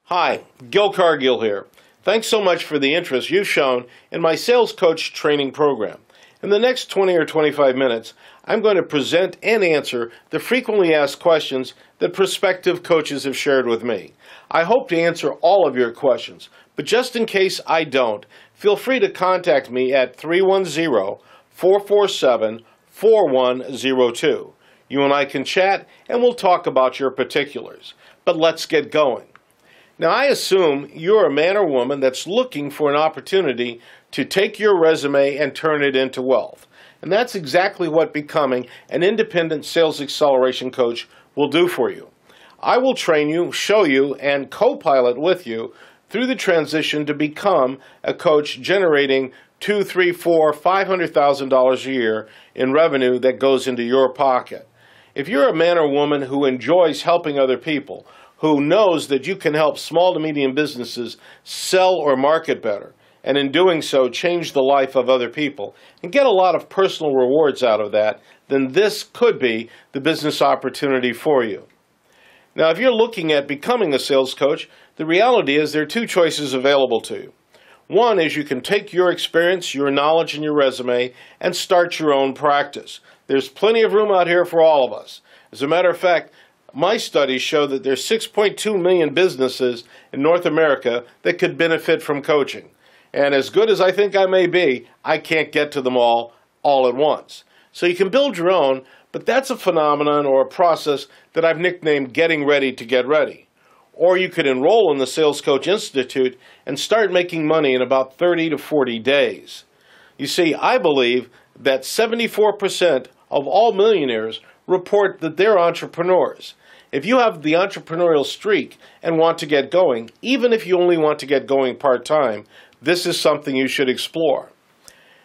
Hi, Gil Cargill here. Thanks so much for the interest you've shown in my Sales Coach training program. In the next 20 or 25 minutes, I'm going to present and answer the frequently asked questions that prospective coaches have shared with me. I hope to answer all of your questions, but just in case I don't, feel free to contact me at 310-447-4102. You and I can chat and we'll talk about your particulars. But let's get going. Now, I assume you're a man or woman that's looking for an opportunity to take your resume and turn it into wealth. And that's exactly what becoming an independent sales acceleration coach will do for you. I will train you, show you, and co-pilot with you through the transition to become a coach generating $200,000, $300,000, $400,000, $500,000 a year in revenue that goes into your pocket. If you're a man or woman who enjoys helping other people, who knows that you can help small to medium businesses sell or market better, and in doing so change the life of other people, and get a lot of personal rewards out of that, then this could be the business opportunity for you. Now, if you're looking at becoming a sales coach, the reality is there are two choices available to you. One is you can take your experience, your knowledge, and your resume and start your own practice. There's plenty of room out here for all of us. As a matter of fact, my studies show that there's 6.2 million businesses in North America that could benefit from coaching. And as good as I think I may be, I can't get to them all at once. So you can build your own, but that's a phenomenon or a process that I've nicknamed getting ready to get ready. Or you could enroll in the Sales Coach Institute and start making money in about 30 to 40 days. You see, I believe that 74% of all millionaires report that they're entrepreneurs. If you have the entrepreneurial streak and want to get going, even if you only want to get going part-time, this is something you should explore.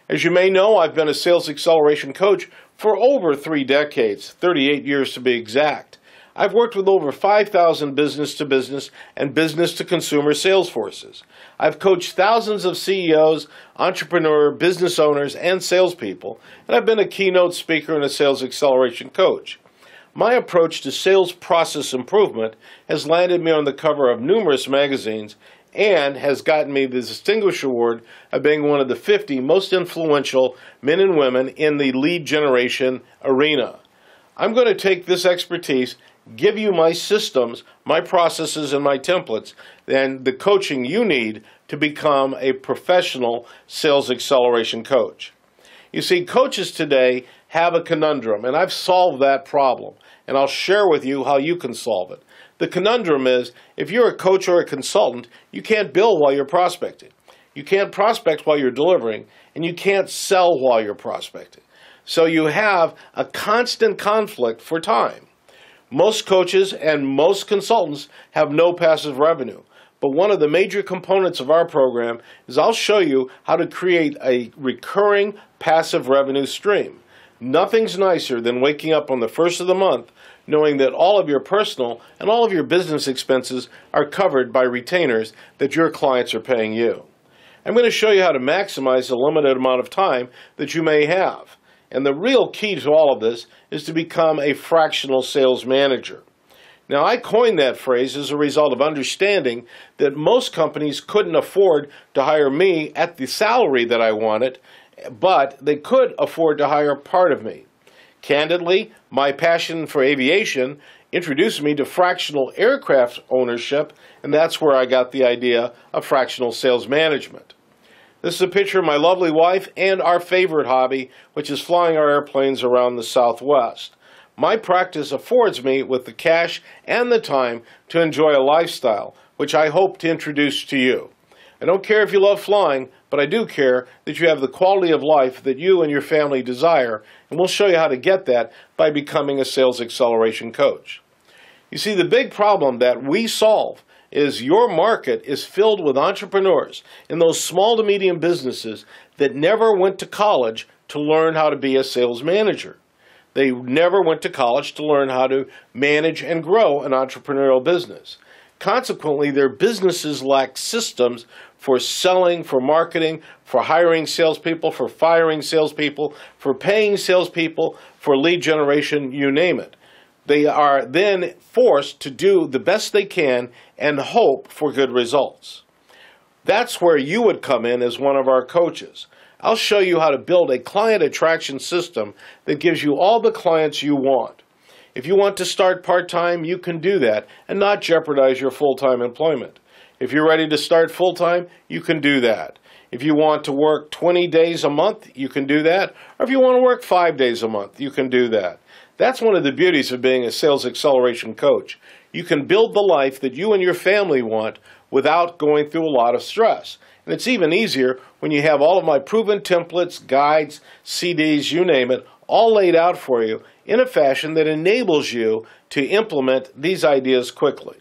As you may know, I've been a sales acceleration coach for over 3 decades, 38 years to be exact. I've worked with over 5,000 business-to-business and business-to-consumer sales forces. I've coached thousands of CEOs, entrepreneur, business owners, and salespeople, and I've been a keynote speaker and a sales acceleration coach. My approach to sales process improvement has landed me on the cover of numerous magazines and has gotten me the distinguished award of being one of the 50 most influential men and women in the lead generation arena. I'm going to take this expertise, give you my systems, my processes, and my templates, and the coaching you need to become a professional sales acceleration coach. You see, coaches today have a conundrum, and I've solved that problem, and I'll share with you how you can solve it. The conundrum is, if you're a coach or a consultant, you can't bill while you're prospecting. You can't prospect while you're delivering, and you can't sell while you're prospecting. So you have a constant conflict for time. Most coaches and most consultants have no passive revenue. But one of the major components of our program is I'll show you how to create a recurring passive revenue stream. Nothing's nicer than waking up on the first of the month knowing that all of your personal and all of your business expenses are covered by retainers that your clients are paying you. I'm going to show you how to maximize the limited amount of time that you may have. And the real key to all of this is to become a fractional sales manager. Now, I coined that phrase as a result of understanding that most companies couldn't afford to hire me at the salary that I wanted, but they could afford to hire part of me. Candidly, my passion for aviation introduced me to fractional aircraft ownership, and that's where I got the idea of fractional sales management. This is a picture of my lovely wife and our favorite hobby, which is flying our airplanes around the Southwest. My practice affords me with the cash and the time to enjoy a lifestyle, which I hope to introduce to you. I don't care if you love flying, but I do care that you have the quality of life that you and your family desire, and we'll show you how to get that by becoming a sales acceleration coach. You see, the big problem that we solve is your market is filled with entrepreneurs in those small to medium businesses that never went to college to learn how to be a sales manager. They never went to college to learn how to manage and grow an entrepreneurial business. Consequently, their businesses lack systems for selling, for marketing, for hiring salespeople, for firing salespeople, for paying salespeople, for lead generation, you name it. They are then forced to do the best they can and hope for good results. That's where you would come in as one of our coaches. I'll show you how to build a client attraction system that gives you all the clients you want. If you want to start part-time, you can do that and not jeopardize your full-time employment. If you're ready to start full-time, you can do that. If you want to work 20 days a month, you can do that. Or if you want to work 5 days a month, you can do that. That's one of the beauties of being a sales acceleration coach. You can build the life that you and your family want without going through a lot of stress. And it's even easier when you have all of my proven templates, guides, CDs, you name it, all laid out for you in a fashion that enables you to implement these ideas quickly.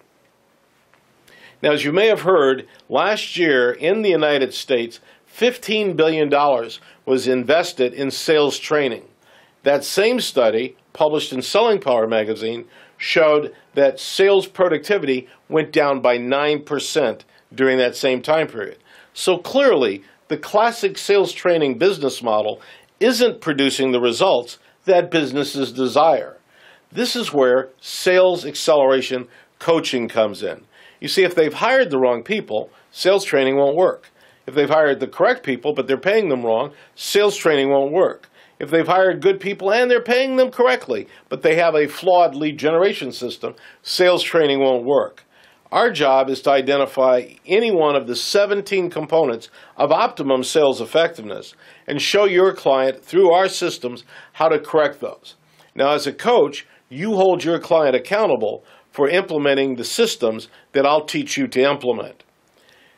Now, as you may have heard, last year in the United States, $15 billion was invested in sales training. That same study, published in Selling Power magazine, showed that sales productivity went down by 9% during that same time period. So clearly, the classic sales training business model isn't producing the results that businesses desire. This is where sales acceleration coaching comes in. You see, if they've hired the wrong people, sales training won't work. If they've hired the correct people, but they're paying them wrong, sales training won't work. If they've hired good people and they're paying them correctly, but they have a flawed lead generation system, sales training won't work. Our job is to identify any one of the 17 components of optimum sales effectiveness and show your client through our systems how to correct those. Now, as a coach, you hold your client accountable for implementing the systems that I'll teach you to implement.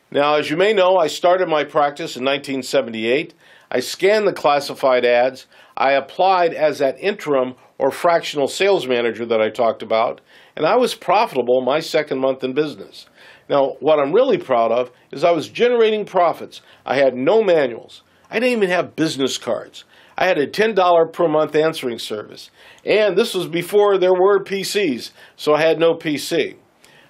Now, as you may know, I started my practice in 1978. I scanned the classified ads. I applied as that interim or fractional sales manager that I talked about, and I was profitable my second month in business. Now, what I'm really proud of is I was generating profits. I had no manuals. I didn't even have business cards. I had a $10 per month answering service, and this was before there were PCs, so I had no PC.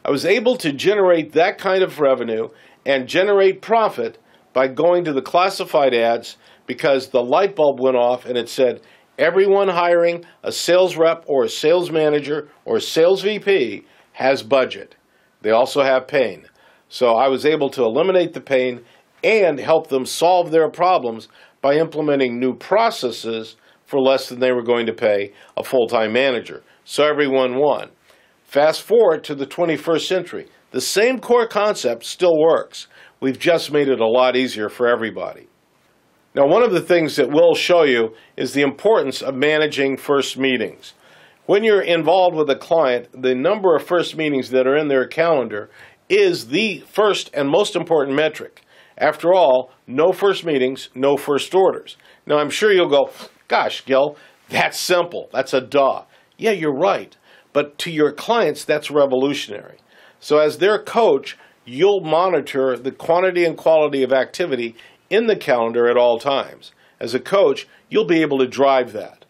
I was able to generate that kind of revenue and generate profit by going to the classified ads because the light bulb went off and it said, everyone hiring a sales rep or a sales manager or a sales VP has budget. They also have pain. So I was able to eliminate the pain and help them solve their problems by implementing new processes for less than they were going to pay a full-time manager. So everyone won. Fast forward to the 21st century. The same core concept still works. We've just made it a lot easier for everybody. Now, one of the things that we'll show you is the importance of managing first meetings. When you're involved with a client, the number of first meetings that are in their calendar is the first and most important metric. After all, no first meetings, no first orders. Now, I'm sure you'll go, gosh, Gil, that's simple. That's a duh. Yeah, you're right. But to your clients, that's revolutionary. So as their coach, you'll monitor the quantity and quality of activity in the calendar at all times. As a coach, you'll be able to drive that.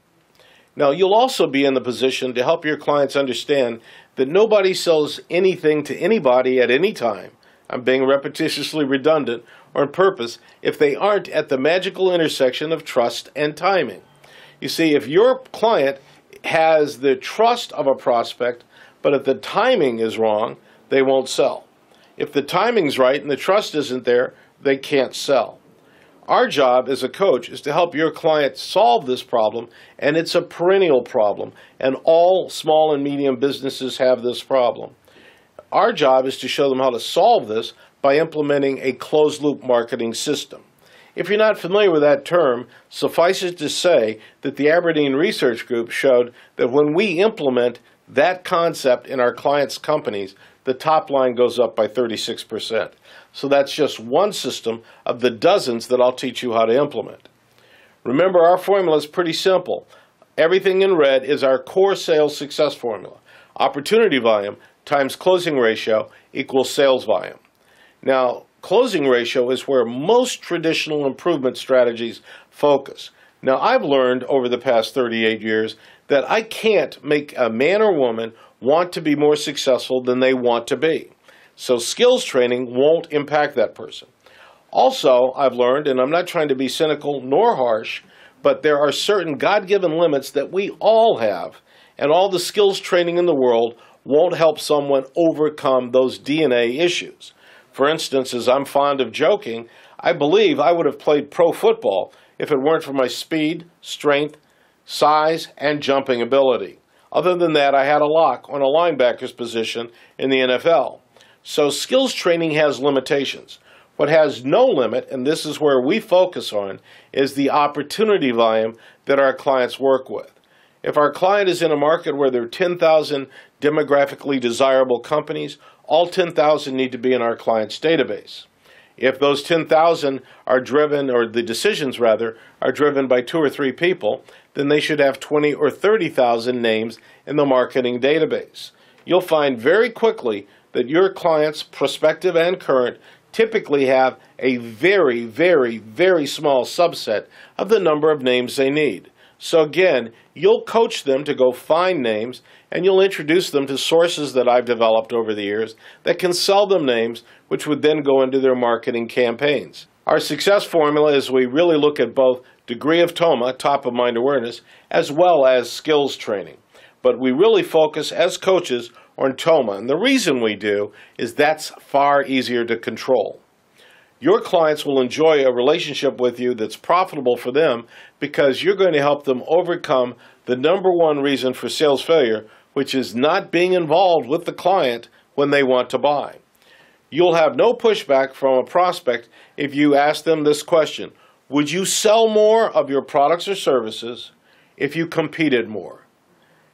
Now, you'll also be in the position to help your clients understand that nobody sells anything to anybody at any time. I'm being repetitiously redundant or on purpose if they aren't at the magical intersection of trust and timing. You see, if your client has the trust of a prospect, but if the timing is wrong, they won't sell. If the timing's right and the trust isn't there, they can't sell. Our job as a coach is to help your client solve this problem, and it's a perennial problem, and all small and medium businesses have this problem. Our job is to show them how to solve this by implementing a closed-loop marketing system. If you're not familiar with that term, suffice it to say that the Aberdeen Research Group showed that when we implement that concept in our clients' companies, the top line goes up by 36%. So that's just one system of the dozens that I'll teach you how to implement. Remember, our formula is pretty simple. Everything in red is our core sales success formula. Opportunity volume times closing ratio equals sales volume. Now, closing ratio is where most traditional improvement strategies focus. Now, I've learned over the past 38 years that I can't make a man or woman want to be more successful than they want to be. So skills training won't impact that person. Also, I've learned, and I'm not trying to be cynical nor harsh, but there are certain God-given limits that we all have, and all the skills training in the world won't help someone overcome those DNA issues. For instance, as I'm fond of joking, I believe I would have played pro football if it weren't for my speed, strength, size, and jumping ability. Other than that, I had a lock on a linebacker's position in the NFL. So skills training has limitations. What has no limit, and this is where we focus on, is the opportunity volume that our clients work with. If our client is in a market where there are 10,000 demographically desirable companies, all 10,000 need to be in our client's database. If those 10,000 are driven, or the decisions rather, are driven by 2 or 3 people, then they should have 20 or 30,000 names in the marketing database. You'll find very quickly that your clients, prospective and current, typically have a very, very, very small subset of the number of names they need. So again, you'll coach them to go find names, and you'll introduce them to sources that I've developed over the years that can sell them names, which would then go into their marketing campaigns. Our success formula is we really look at both degree of TOMA, top of mind awareness, as well as skills training. But we really focus as coaches on TOMA, and the reason we do is that's far easier to control. Your clients will enjoy a relationship with you that's profitable for them because you're going to help them overcome the number one reason for sales failure, which is not being involved with the client when they want to buy. You'll have no pushback from a prospect if you ask them this question: would you sell more of your products or services if you competed more?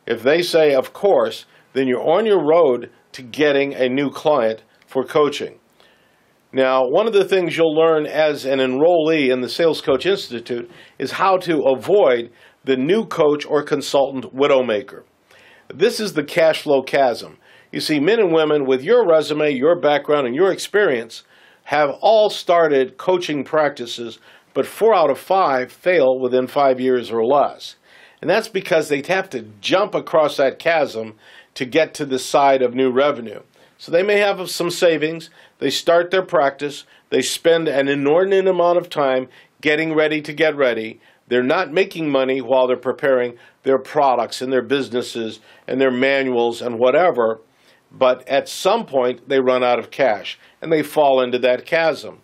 If they say, of course, then you're on your road to getting a new client for coaching. Now, one of the things you'll learn as an enrollee in the Sales Coach Institute is how to avoid the new coach or consultant widowmaker. This is the cash flow chasm. You see, men and women with your resume, your background, and your experience have all started coaching practices, but 4 out of 5 fail within 5 years or less. And that's because they have to jump across that chasm to get to the side of new revenue. So they may have some savings, they start their practice, they spend an inordinate amount of time getting ready to get ready. They're not making money while they're preparing their products and their businesses and their manuals and whatever, but at some point they run out of cash and they fall into that chasm.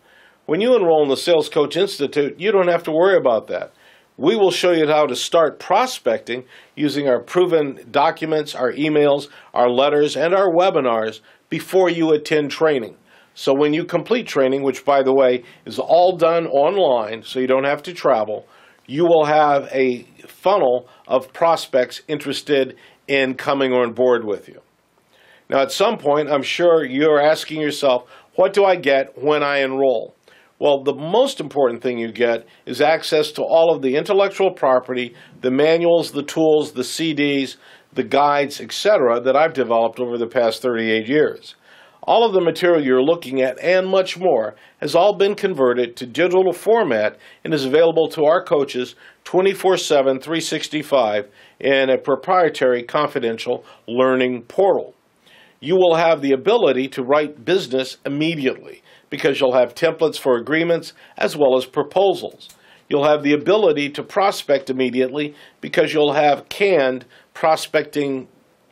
When you enroll in the Sales Coach Institute, you don't have to worry about that. We will show you how to start prospecting using our proven documents, our emails, our letters, and our webinars before you attend training. So when you complete training, which by the way is all done online so you don't have to travel, you will have a funnel of prospects interested in coming on board with you. Now at some point, I'm sure you're asking yourself, what do I get when I enroll? Well, the most important thing you get is access to all of the intellectual property, the manuals, the tools, the CDs, the guides, etc. that I've developed over the past 38 years. All of the material you're looking at and much more has all been converted to digital format and is available to our coaches 24/7, 365 in a proprietary confidential learning portal. You will have the ability to write business immediately because you'll have templates for agreements as well as proposals. You'll have the ability to prospect immediately because you'll have canned prospecting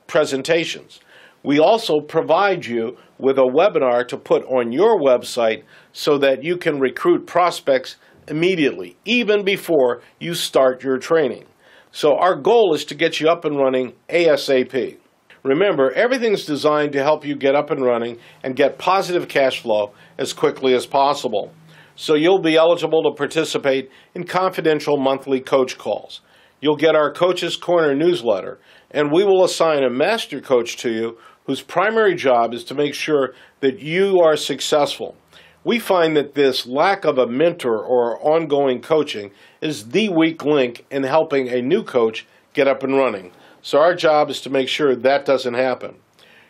presentations. We also provide you with a webinar to put on your website so that you can recruit prospects immediately, even before you start your training. So our goal is to get you up and running ASAP. Remember, everything's designed to help you get up and running and get positive cash flow as quickly as possible. So you'll be eligible to participate in confidential monthly coach calls. You'll get our Coach's Corner newsletter, and we will assign a master coach to you whose primary job is to make sure that you are successful. We find that this lack of a mentor or ongoing coaching is the weak link in helping a new coach get up and running. So our job is to make sure that doesn't happen.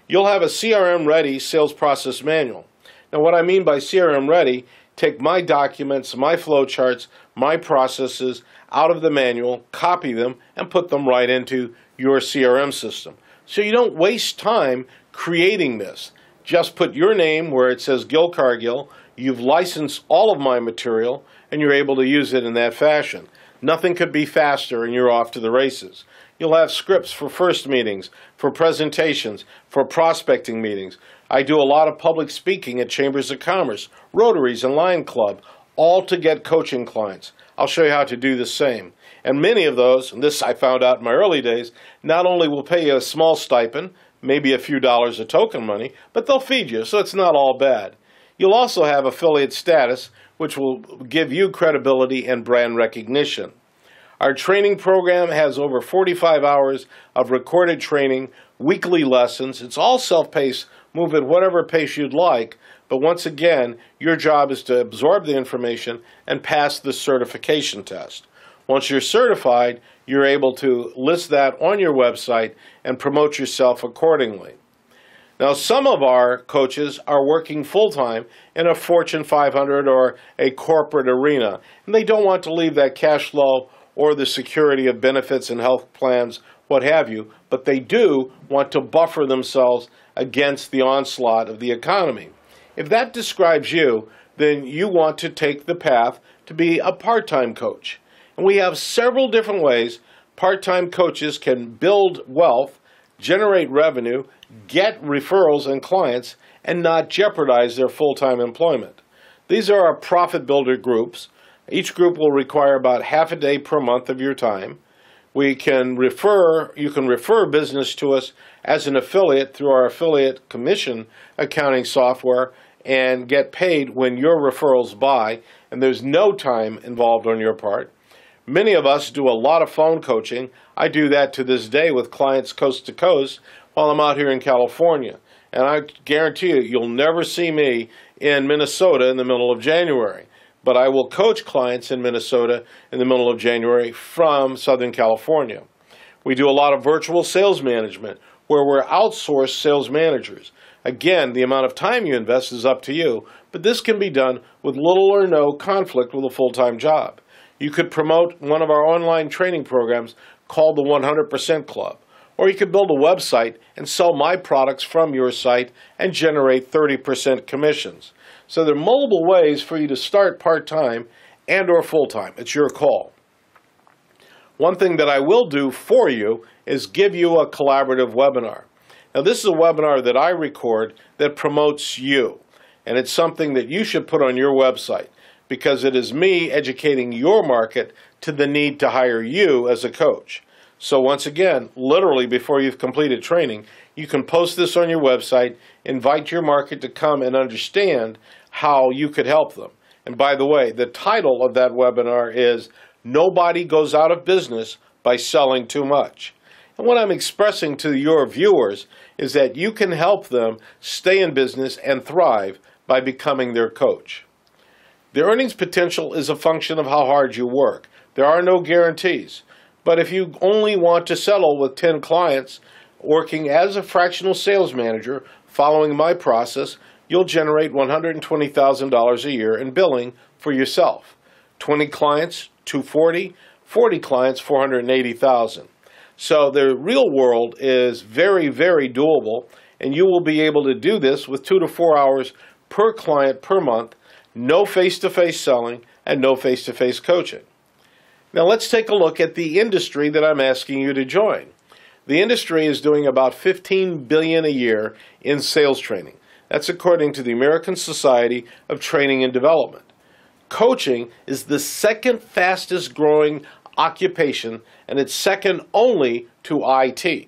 You'll have a CRM-ready sales process manual. Now what I mean by CRM-ready, take my documents, my flowcharts, my processes out of the manual, copy them, and put them right into your CRM system. So you don't waste time creating this. Just put your name where it says Gil Cargill, you've licensed all of my material, and you're able to use it in that fashion. Nothing could be faster, and you're off to the races. You'll have scripts for first meetings, for presentations, for prospecting meetings. I do a lot of public speaking at Chambers of Commerce, Rotaries, and Lion Club, all to get coaching clients. I'll show you how to do the same. And many of those, and this I found out in my early days, not only will pay you a small stipend, maybe a few dollars of token money, but they'll feed you, so it's not all bad. You'll also have affiliate status, which will give you credibility and brand recognition. Our training program has over 45 hours of recorded training, weekly lessons. It's all self-paced. Move at whatever pace you'd like. But once again, your job is to absorb the information and pass the certification test. Once you're certified, you're able to list that on your website and promote yourself accordingly. Now, some of our coaches are working full-time in a Fortune 500 or a corporate arena, and they don't want to leave that cash flow or the security of benefits and health plans, what have you, but they do want to buffer themselves against the onslaught of the economy. If that describes you, then you want to take the path to be a part-time coach. And we have several different ways part-time coaches can build wealth, generate revenue, get referrals and clients, and not jeopardize their full-time employment. These are our profit builder groups. Each group will require about half a day per month of your time. You can refer business to us as an affiliate through our affiliate commission accounting software and get paid when your referrals buy, and there's no time involved on your part. Many of us do a lot of phone coaching. I do that to this day with clients coast to coast while I'm out here in California. And I guarantee you, you'll never see me in Minnesota in the middle of January. But I will coach clients in Minnesota in the middle of January from Southern California. We do a lot of virtual sales management where we're outsourced sales managers. Again, the amount of time you invest is up to you, but this can be done with little or no conflict with a full-time job. You could promote one of our online training programs called the 100% Club, or you could build a website and sell my products from your site and generate 30% commissions. So there are multiple ways for you to start part-time and or full-time. It's your call. One thing that I will do for you is give you a collaborative webinar. Now, this is a webinar that I record that promotes you, and it's something that you should put on your website because it is me educating your market to the need to hire you as a coach. So once again, literally before you've completed training, you can post this on your website, invite your market to come and understand how you could help them. And by the way, the title of that webinar is Nobody Goes Out of Business by Selling Too Much. And what I'm expressing to your viewers is that you can help them stay in business and thrive by becoming their coach. The earnings potential is a function of how hard you work. There are no guarantees. But if you only want to settle with 10 clients working as a fractional sales manager following my process, you'll generate $120,000 a year in billing for yourself. 20 clients, $240,000, 40 clients, $480,000. So the real world is very, very doable, and you will be able to do this with 2 to 4 hours per client per month, no face-to-face selling, and no face-to-face coaching. Now let's take a look at the industry that I'm asking you to join. The industry is doing about $15 billion a year in sales training. That's according to the American Society of Training and Development. Coaching is the second fastest growing occupation, and it's second only to IT.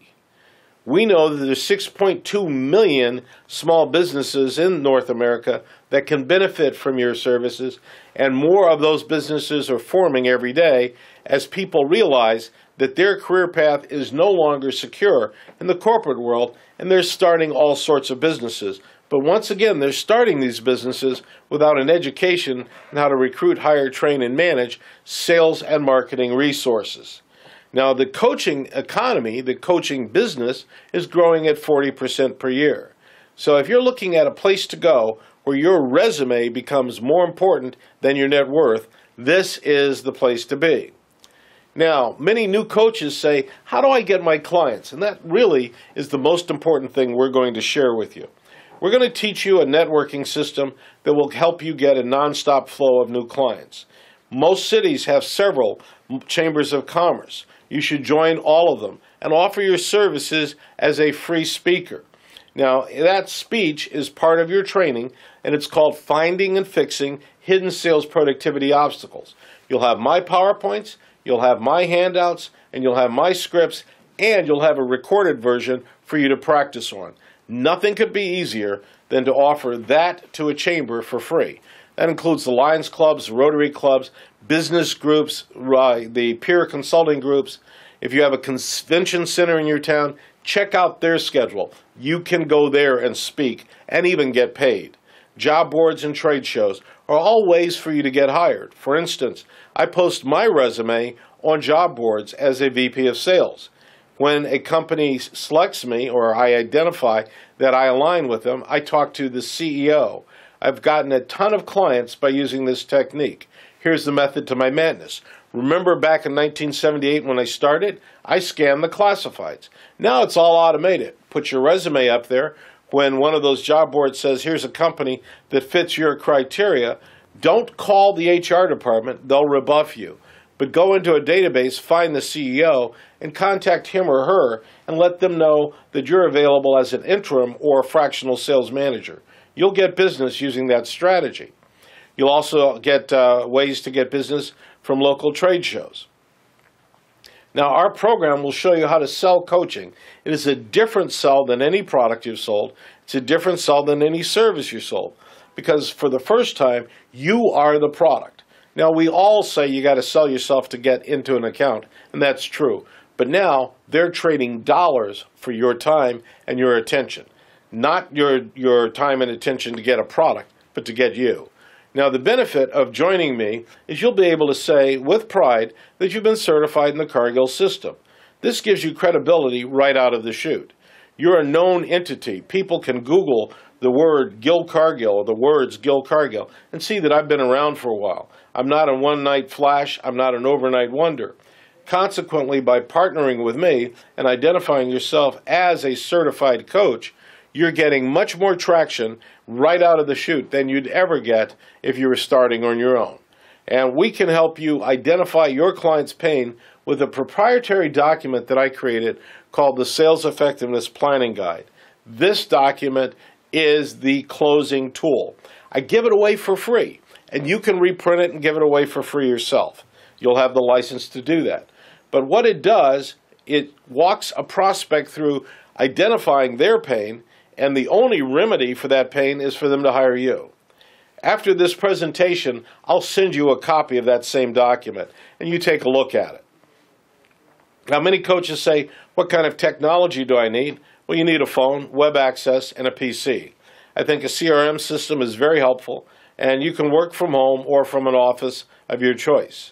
We know that there's 6.2 million small businesses in North America that can benefit from your services, and more of those businesses are forming every day as people realize that their career path is no longer secure in the corporate world, and they're starting all sorts of businesses. But once again, they're starting these businesses without an education on how to recruit, hire, train, and manage sales and marketing resources. Now, the coaching economy, the coaching business, is growing at 40% per year. So if you're looking at a place to go where your resume becomes more important than your net worth, this is the place to be. Now, many new coaches say, how do I get my clients? And that really is the most important thing we're going to share with you. We're going to teach you a networking system that will help you get a nonstop flow of new clients. Most cities have several chambers of commerce. You should join all of them and offer your services as a free speaker. Now, that speech is part of your training, and it's called Finding and Fixing Hidden Sales Productivity Obstacles. You'll have my PowerPoints, you'll have my handouts, and you'll have my scripts, and you'll have a recorded version for you to practice on. Nothing could be easier than to offer that to a chamber for free. That includes the Lions Clubs, Rotary Clubs, business groups, the peer consulting groups. If you have a convention center in your town, check out their schedule. You can go there and speak and even get paid. Job boards and trade shows are all ways for you to get hired. For instance, I post my resume on job boards as a VP of sales. When a company selects me or I identify that I align with them, I talk to the CEO. I've gotten a ton of clients by using this technique. Here's the method to my madness. Remember back in 1978 when I started? I scanned the classifieds. Now it's all automated. Put your resume up there. When one of those job boards says, here's a company that fits your criteria, don't call the HR department. They'll rebuff you. But go into a database, find the CEO, and contact him or her and let them know that you're available as an interim or fractional sales manager. You'll get business using that strategy. You'll also get ways to get business from local trade shows. Now, our program will show you how to sell coaching. It is a different sell than any product you've sold. It's a different sell than any service you sold. Because for the first time, you are the product. Now, we all say you got to sell yourself to get into an account, and that's true. But now, they're trading dollars for your time and your attention. Not your time and attention to get a product, but to get you. Now, the benefit of joining me is you'll be able to say with pride that you've been certified in the Cargill system. This gives you credibility right out of the chute. You're a known entity. People can Google the word Gil Cargill or the words Gil Cargill and see that I've been around for a while. I'm not a one-night flash. I'm not an overnight wonder. Consequently, by partnering with me and identifying yourself as a certified coach, you're getting much more traction right out of the chute than you'd ever get if you were starting on your own. And we can help you identify your client's pain with a proprietary document that I created called the Sales Effectiveness Planning Guide. This document is the closing tool. I give it away for free, and you can reprint it and give it away for free yourself. You'll have the license to do that. But what it does, it walks a prospect through identifying their pain, and the only remedy for that pain is for them to hire you. After this presentation, I'll send you a copy of that same document, and you take a look at it. Now, many coaches say, what kind of technology do I need? Well, you need a phone, web access, and a PC. I think a CRM system is very helpful, and you can work from home or from an office of your choice.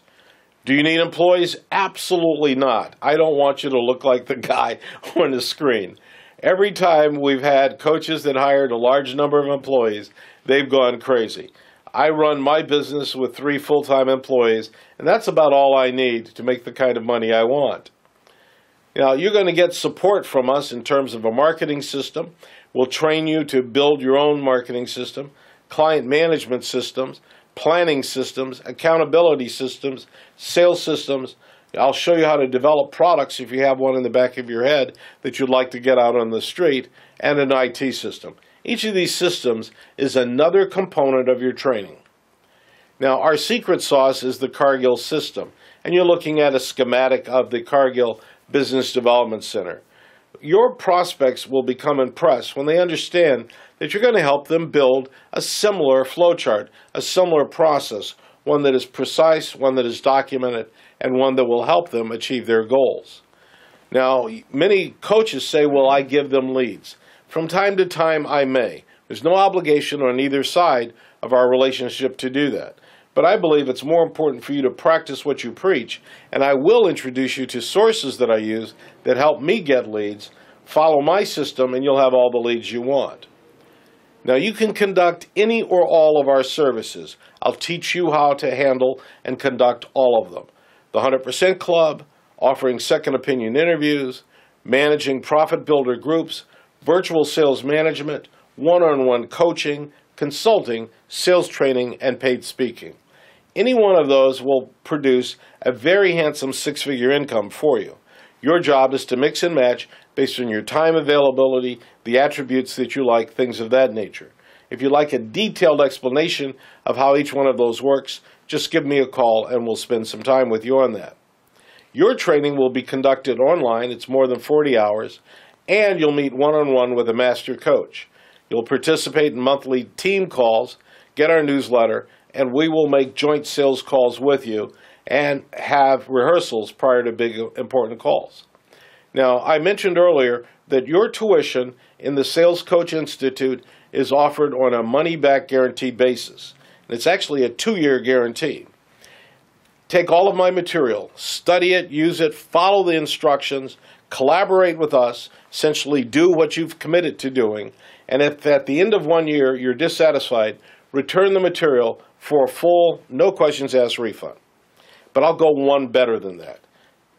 Do you need employees? Absolutely not. I don't want you to look like the guy on the screen. Every time we've had coaches that hired a large number of employees, they've gone crazy. I run my business with 3 full-time employees, and that's about all I need to make the kind of money I want. Now, you're going to get support from us in terms of a marketing system. We'll train you to build your own marketing system, client management systems, planning systems, accountability systems, sales systems. I'll show you how to develop products if you have one in the back of your head that you'd like to get out on the street, and an IT system. Each of these systems is another component of your training. Now, our secret sauce is the Cargill system, and you're looking at a schematic of the Cargill Business Development Center. Your prospects will become impressed when they understand that you're going to help them build a similar flowchart, a similar process, one that is precise, one that is documented, and one that will help them achieve their goals. Now, many coaches say, well, I give them leads. From time to time, I may. There's no obligation on either side of our relationship to do that. But I believe it's more important for you to practice what you preach, and I will introduce you to sources that I use that help me get leads. Follow my system, and you'll have all the leads you want. Now, you can conduct any or all of our services. I'll teach you how to handle and conduct all of them. The 100% Club, offering second opinion interviews, managing profit builder groups, virtual sales management, one-on-one coaching, consulting, sales training, and paid speaking. Any one of those will produce a very handsome 6-figure income for you. Your job is to mix and match based on your time availability, the attributes that you like, things of that nature. If you'd like a detailed explanation of how each one of those works, just give me a call and we'll spend some time with you on that. Your training will be conducted online. It's more than 40 hours, and you'll meet one-on-one with a master coach. You'll participate in monthly team calls, get our newsletter, and we will make joint sales calls with you and have rehearsals prior to big important calls. Now, I mentioned earlier that your tuition in the Sales Coach Institute is offered on a money-back guarantee basis. And it's actually a 2-year guarantee. Take all of my material, study it, use it, follow the instructions, collaborate with us, essentially do what you've committed to doing, and if at the end of 1 year you're dissatisfied, return the material for a full, no questions asked refund. But I'll go one better than that.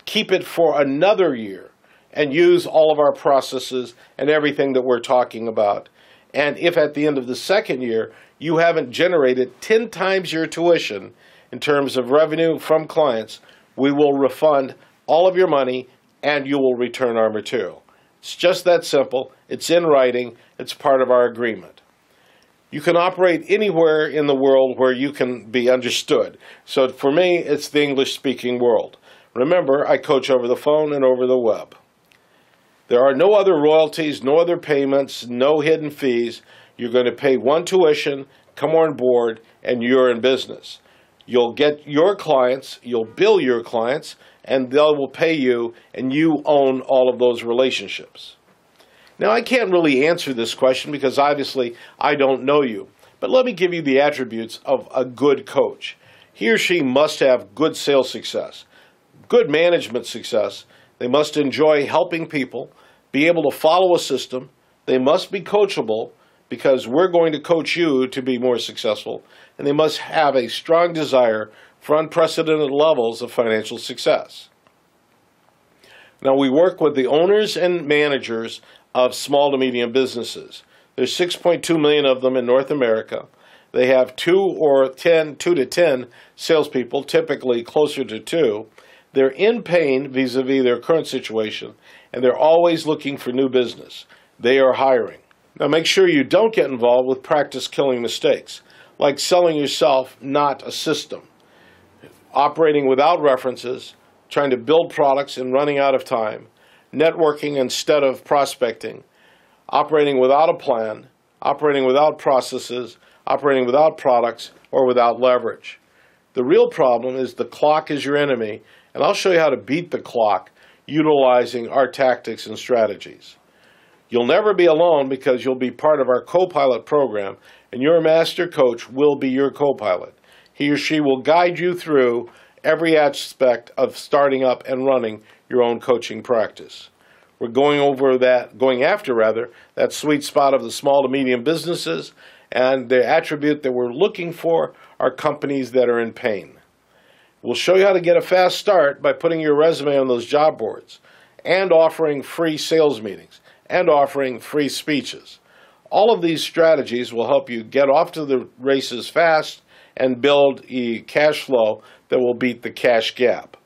Keep it for another year and use all of our processes and everything that we're talking about. And if at the end of the second year you haven't generated 10 times your tuition in terms of revenue from clients, we will refund all of your money and you will return our material. It's just that simple. It's in writing. It's part of our agreement. You can operate anywhere in the world where you can be understood. So for me, it's the English-speaking world. Remember, I coach over the phone and over the web. There are no other royalties, no other payments, no hidden fees. You're going to pay one tuition, come on board, and you're in business. You'll get your clients, you'll bill your clients, and they will pay you, and you own all of those relationships. Now, I can't really answer this question because obviously I don't know you, but let me give you the attributes of a good coach. He or she must have good sales success, good management success. They must enjoy helping people, be able to follow a system. They must be coachable because we're going to coach you to be more successful, and they must have a strong desire for unprecedented levels of financial success. Now, we work with the owners and managers of small to medium businesses. There's 6.2 million of them in North America. They have 2 to 10 salespeople, typically closer to 2. They're in pain vis-a-vis their current situation, and they're always looking for new business. They are hiring. Now, make sure you don't get involved with practice-killing mistakes, like selling yourself, not a system, operating without references, trying to build products and running out of time, networking instead of prospecting, operating without a plan, operating without processes, operating without products, or without leverage. The real problem is the clock is your enemy, and I'll show you how to beat the clock utilizing our tactics and strategies. You'll never be alone because you'll be part of our co-pilot program, and your master coach will be your co-pilot. He or she will guide you through every aspect of starting up and running your own coaching practice. We're going after that sweet spot of the small to medium businesses, and the attribute that we're looking for are companies that are in pain. We'll show you how to get a fast start by putting your resume on those job boards and offering free sales meetings and offering free speeches. All of these strategies will help you get off to the races fast and build a cash flow that will beat the cash gap.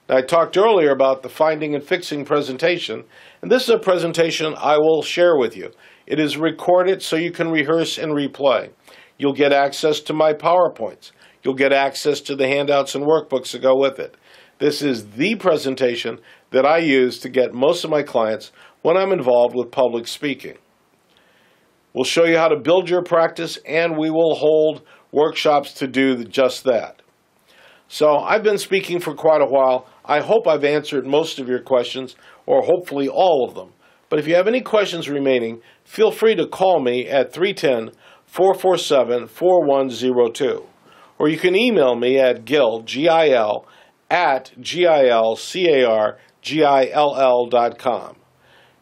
Now, I talked earlier about the finding and fixing presentation, and this is a presentation I will share with you. It is recorded so you can rehearse and replay. You'll get access to my PowerPoints. You'll get access to the handouts and workbooks that go with it. This is the presentation that I use to get most of my clients when I'm involved with public speaking. We'll show you how to build your practice, and we will hold workshops to do just that. So I've been speaking for quite a while. I hope I've answered most of your questions, or hopefully all of them. But if you have any questions remaining, feel free to call me at 310-447-4102. Or you can email me at Gil, G-I-L, at GILCARGILL.com.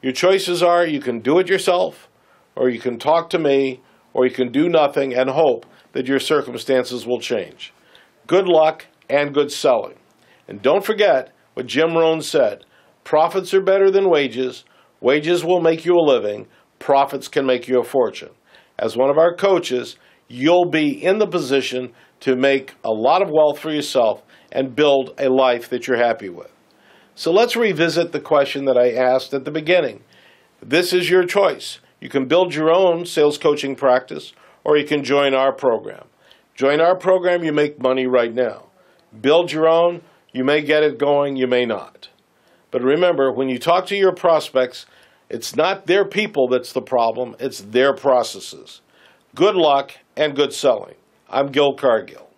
Your choices are you can do it yourself, or you can talk to me, or you can do nothing and hope that your circumstances will change. Good luck and good selling. And don't forget what Jim Rohn said, profits are better than wages. Wages will make you a living. Profits can make you a fortune. As one of our coaches, you'll be in the position to make a lot of wealth for yourself and build a life that you're happy with. So let's revisit the question that I asked at the beginning. This is your choice. You can build your own sales coaching practice, or you can join our program. Join our program, you make money right now. Build your own, you may get it going, you may not. But remember, when you talk to your prospects, it's not their people that's the problem, it's their processes. Good luck and good selling. I'm Gil Cargill.